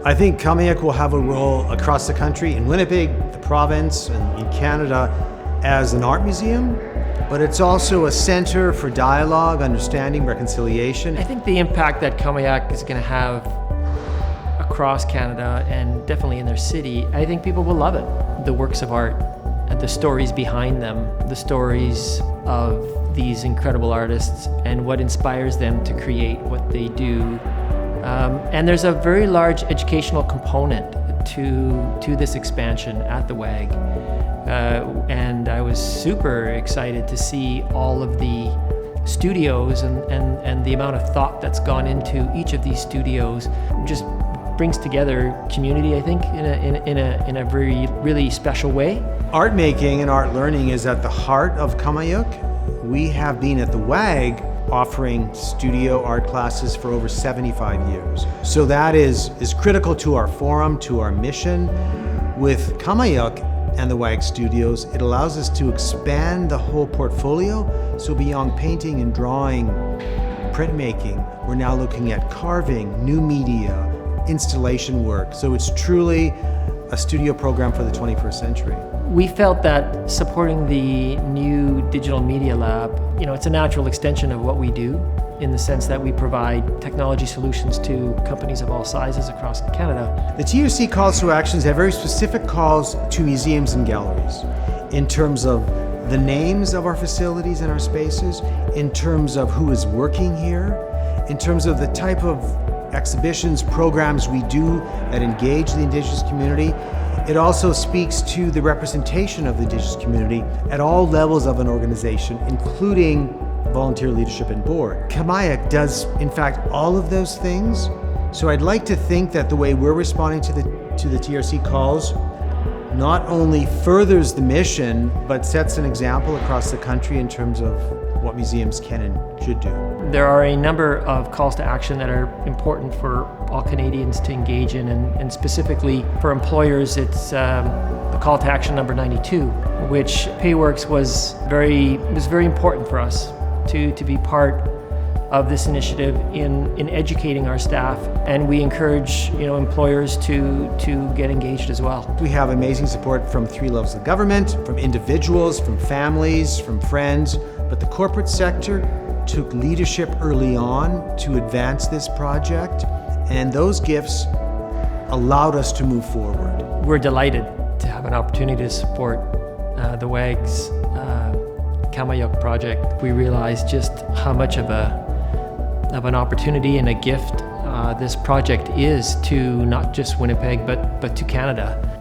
I think Qaumajuq will have a role across the country, in Winnipeg, the province, and in Canada, as an art museum, but it's also a center for dialogue, understanding, reconciliation. I think the impact that Qaumajuq is going to have across Canada and definitely in their city, I think people will love it. The works of art, the stories behind them, the stories of these incredible artists and what inspires them to create what they do. And there's a very large educational component to this expansion at the WAG. And I was super excited to see all of the studios and the amount of thought that's gone into each of these studios. Just brings together community, I think, in a very, really special way. Art making and art learning is at the heart of Qaumajuq. We have been at the WAG offering studio art classes for over 75 years. So that is critical to our forum, to our mission. With Qaumajuq and the WAG Studios, it allows us to expand the whole portfolio. So beyond painting and drawing, printmaking, we're now looking at carving, new media, installation work. So it's truly a studio program for the 21st century. We felt that supporting the new digital media lab, it's a natural extension of what we do, in the sense that we provide technology solutions to companies of all sizes across Canada. The TRC calls to actions have very specific calls to museums and galleries in terms of the names of our facilities and our spaces, in terms of who is working here, in terms of the type of exhibitions, programs we do that engage the Indigenous community. It also speaks to the representation of the Indigenous community at all levels of an organization, including volunteer leadership and board. Qaumajuq does, in fact, all of those things. So I'd like to think that the way we're responding to the TRC calls not only furthers the mission, but sets an example across the country in terms of what museums can and should do. There are a number of calls to action that are important for all Canadians to engage in, and specifically for employers, it's the call to action number 92, which PayWorks was very important for us to be part of this initiative in educating our staff, and we encourage employers to get engaged as well. We have amazing support from 3 levels of government, from individuals, from families, from friends, but the corporate sector took leadership early on to advance this project, and those gifts allowed us to move forward. We're delighted to have an opportunity to support the WAG's Qaumajuq project. We realize just how much of an opportunity and a gift this project is to not just Winnipeg, but to Canada.